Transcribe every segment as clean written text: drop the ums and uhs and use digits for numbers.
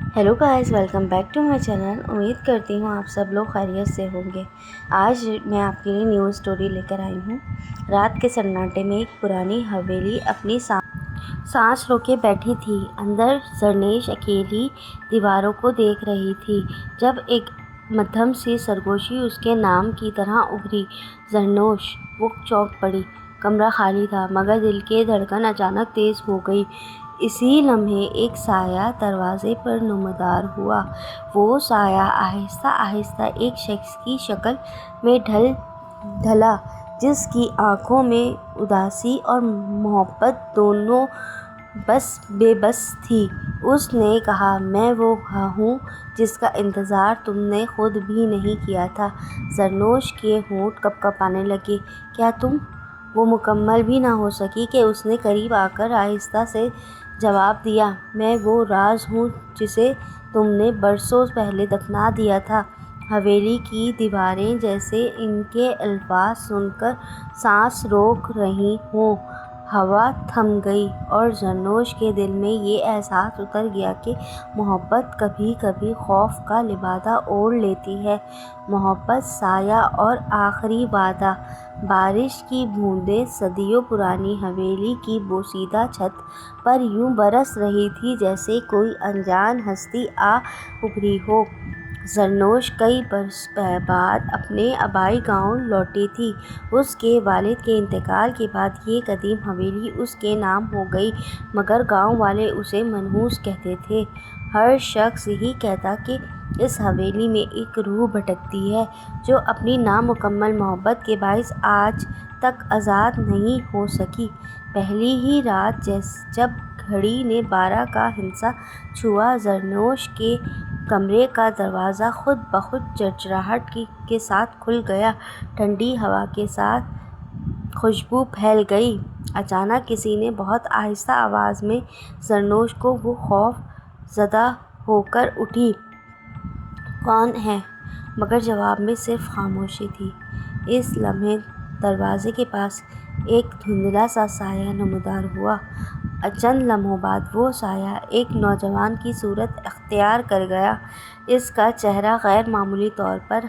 Hello guys, welcome back to my channel. उम्मीद करती हूँ आप सब लोग खैरियत से होंगे। आज मैं आपके लिए न्यू स्टोरी लेकर आई हूँ। रात के सन्नाटे में एक पुरानी हवेली अपनी सांस रोके बैठी थी। अंदर जरनेश अकेली दीवारों को देख रही थी जब एक मध्यम सी सरगोशी उसके नाम की तरह उभरी। जरनोश। वो चौंक पड़ी। कमरा खाली था, मगर दिल की धड़कन अचानक तेज हो गई। इसी लम्हे एक साया दरवाजे पर नमूदार हुआ। वो साया आहिस्ता आहिस्ता एक शख्स की शक्ल में ढला, जिसकी आंखों में उदासी और मोहब्बत दोनों बेबस थी। उसने कहा, मैं वो हूँ जिसका इंतज़ार तुमने खुद भी नहीं किया था। जरनोश के होंठ कँपकँपाने लगे। क्या तुम? वो मुकम्मल भी ना हो सकी कि उसने करीब आकर आहिस्ता से जवाब दिया, मैं वो राज हूँ जिसे तुमने बरसों पहले दफना दिया था। हवेली की दीवारें जैसे इनके अल्फाज सुनकर सांस रोक रही हों। हवा थम गई और जरनोश के दिल में ये एहसास उतर गया कि मोहब्बत कभी कभी खौफ का लिबादा ओढ़ लेती है। मोहब्बत, साया और आखिरी वादा। बारिश की बूंदें सदियों पुरानी हवेली की बोसीदा छत पर यूं बरस रही थी जैसे कोई अनजान हस्ती आ उभरी हो। जरनोश कई बरस बाद अपने आबाई गांव लौटी थी। उसके वालिद के इंतकाल के बाद ये कदीम हवेली उसके नाम हो गई, मगर गांव वाले उसे मनहूस कहते थे। हर शख्स यही कहता कि इस हवेली में एक रूह भटकती है जो अपनी नामुकम्मल मोहब्बत के बाइस आज तक आज़ाद नहीं हो सकी। पहली ही रात जब घड़ी ने 12 का हिंसा छुआ, जरनोश के कमरे का दरवाज़ा खुद ब खुद चरचराहट के साथ खुल गया। ठंडी हवा के साथ खुशबू फैल गई। अचानक किसी ने बहुत आहिस्ता आवाज़ में जरनोश को वो खौफ ज़दा होकर उठी, कौन है? मगर जवाब में सिर्फ खामोशी थी। इस लम्हे दरवाजे के पास एक धुंधला सा साया नमूदार हुआ। चंद लम्हों बाद वो साया एक नौजवान की सूरत अख्तियार कर गया। इसका चेहरा गैर मामूली तौर पर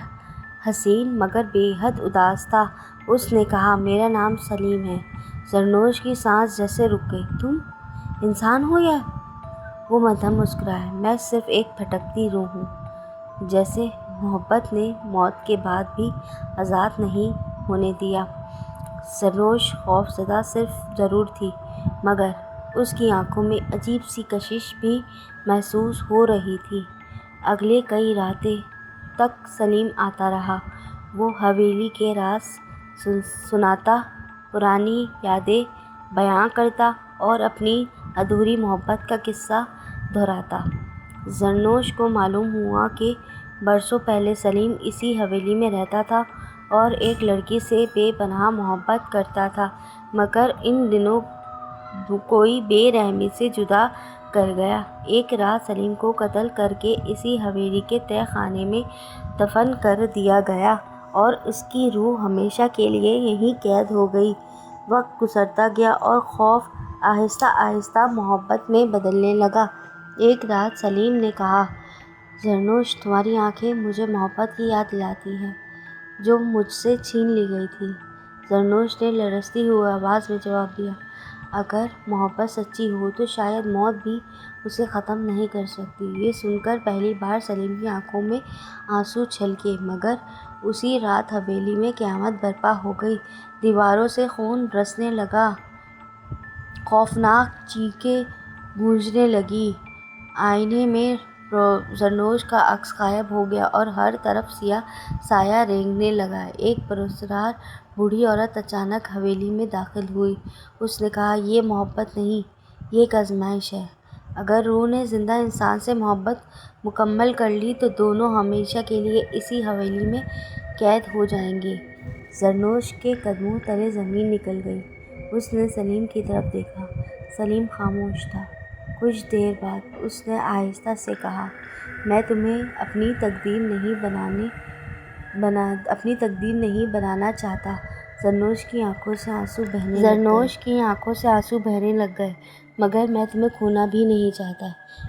हसीन मगर बेहद उदास था। उसने कहा, मेरा नाम सलीम है। जरनोश की सांस जैसे रुक गई। तुम इंसान हो या? वो मध्यम मुस्कुराया, मैं सिर्फ एक भटकती रूह हूँ। जैसे मोहब्बत ने मौत के बाद भी आज़ाद नहीं होने दिया। जरनोश खौफज़दा सिर्फ ज़रूर थी, मगर उसकी आंखों में अजीब सी कशिश भी महसूस हो रही थी। अगले कई रातें तक सलीम आता रहा। वो हवेली के राज सुनाता, पुरानी यादें बयां करता और अपनी अधूरी मोहब्बत का किस्सा दोहराता। जरनोश को मालूम हुआ कि बरसों पहले सलीम इसी हवेली में रहता था और एक लड़की से बेपनाह मोहब्बत करता था, मगर इन दिनों कोई बेरहमी से जुदा कर गया। एक रात सलीम को कत्ल करके इसी हवेली के तह खाने में दफन कर दिया गया और उसकी रूह हमेशा के लिए यहीं कैद हो गई। वक्त गुजरता गया और खौफ आहिस्ता आहिस्ता मोहब्बत में बदलने लगा। एक रात सलीम ने कहा, जरनोश, तुम्हारी आंखें मुझे मोहब्बत की याद दिलाती हैं जो मुझसे छीन ली गई थी। जरनोश ने लरजती हुई आवाज़ में जवाब दिया, अगर मोहब्बत सच्ची हो तो शायद मौत भी उसे ख़त्म नहीं कर सकती। ये सुनकर पहली बार सलीम की आंखों में आंसू छलके, मगर उसी रात हवेली में क़यामत बर्पा हो गई। दीवारों से खून बरसने लगा, खौफनाक चीखें गूंजने लगी। आईने में जरनोश का अक्स गायब हो गया और हर तरफ साया रेंगने लगा। एक पुरस्कार बूढ़ी औरत अचानक हवेली में दाखिल हुई। उसने कहा, ये मोहब्बत नहीं, ये एक आजमाइश है। अगर रूह ने जिंदा इंसान से मोहब्बत मुकम्मल कर ली तो दोनों हमेशा के लिए इसी हवेली में कैद हो जाएंगे। जरनोश के कदमों तले ज़मीन निकल गई। उसने सलीम की तरफ देखा। सलीम खामोश था। कुछ देर बाद उसने आहिस्ता से कहा, मैं तुम्हें अपनी तकदीर नहीं बनाना चाहता। زرنوش کی آنکھوں سے آنسو بہنے لگ گئے، مگر میں تمہیں کھونا بھی نہیں چاہتا۔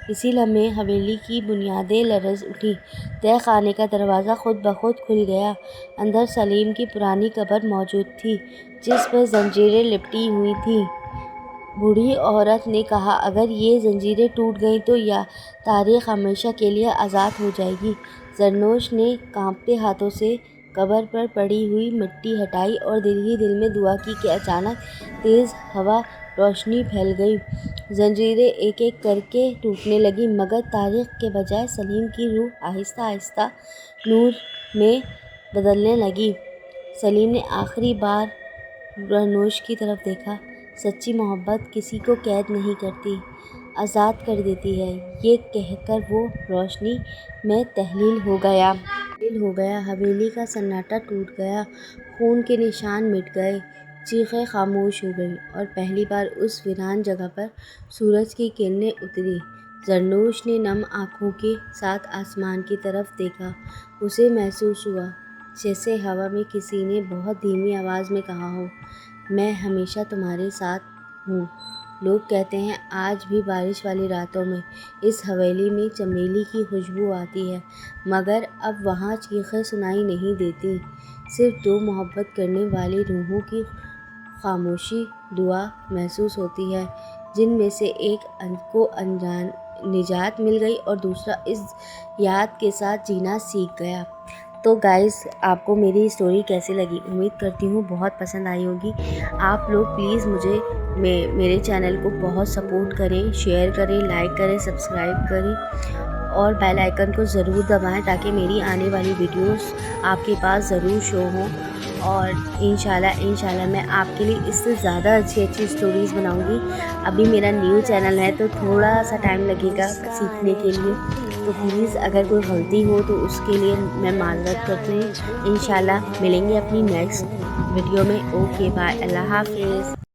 اسی لمحے حویلی کی بنیادیں لرز اٹھیں، تہہ خانے کا دروازہ خود بخود کھل گیا۔ اندر سلیم کی پرانی قبر موجود تھی، جس پر زنجیریں لپٹی ہوئی تھیں۔ بوڑھی عورت نے کہا، اگر یہ زنجیریں ٹوٹ گئیں تو تاریخ ہمیشہ کے لیے آزاد ہو جائے گی۔ زرنوش نے کانپتے ہاتھوں سے قبر پر پڑی ہوئی مٹی ہٹائی اور دل ہی دل میں دعا کی کہ اچانک تیز ہوا روشنی پھیل گئی، زنجیریں ایک ایک کر کے ٹوٹنے لگیں، مگر تاریخ کے بجائے سلیم کی روح آہستہ آہستہ نور میں بدلنے لگی۔ سلیم نے آخری بار زرنوش کی طرف دیکھا۔ سچی محبت کسی کو قید نہیں کرتی، آزاد کر دیتی ہے، یہ کہہ کر وہ روشنی میں تحلیل ہو گیا۔ حویلی کا سناٹا ٹوٹ گیا، خون کے نشان مٹ گئے، چیخیں خاموش ہو گئیں، اور پہلی بار اس ویران جگہ پر سورج کی کرنیں اتریں۔ زرنوش نے نم آنکھوں کے ساتھ آسمان کی طرف دیکھا۔ اسے محسوس ہوا جیسے ہوا میں کسی نے بہت دھیمی آواز میں کہا ہو، میں ہمیشہ تمہارے ساتھ ہوں۔ لوگ کہتے ہیں آج بھی بارش والی راتوں میں اس حویلی میں چمیلی کی خوشبو آتی ہے، مگر اب وہاں چیخیں سنائی نہیں دیتیں، صرف دو محبت کرنے والی روحوں کی خاموشی دعا محسوس ہوتی ہے، جن میں سے ایک کو نجات مل گئی اور دوسرا اس یاد کے ساتھ جینا سیکھ گیا۔ تو گائز، آپ کو میری اسٹوری کیسی لگی؟ امید کرتی ہوں بہت پسند آئی ہوگی۔ آپ لوگ پلیز مجھے میرے چینل کو بہت سپورٹ کریں، شیئر کریں، لائک کریں، سبسکرائب کریں اور بیل آئیکن کو ضرور دبائیں تاکہ میری آنے والی ویڈیوز آپ کے پاس ضرور شو ہوں، اور انشاءاللہ میں آپ کے لیے اس سے زیادہ اچھی اسٹوریز بناؤں گی۔ ابھی میرا نیو چینل ہے تو تھوڑا سا ٹائم لگے گا سیکھنے کے لیے، تو پلیز اگر کوئی غلطی ہو تو اس کے لیے میں معذرت کرتی ہوں۔ انشاءاللہ ملیں گے اپنی نیکسٹ ویڈیو میں۔ اوکے، بائے، اللہ حافظ۔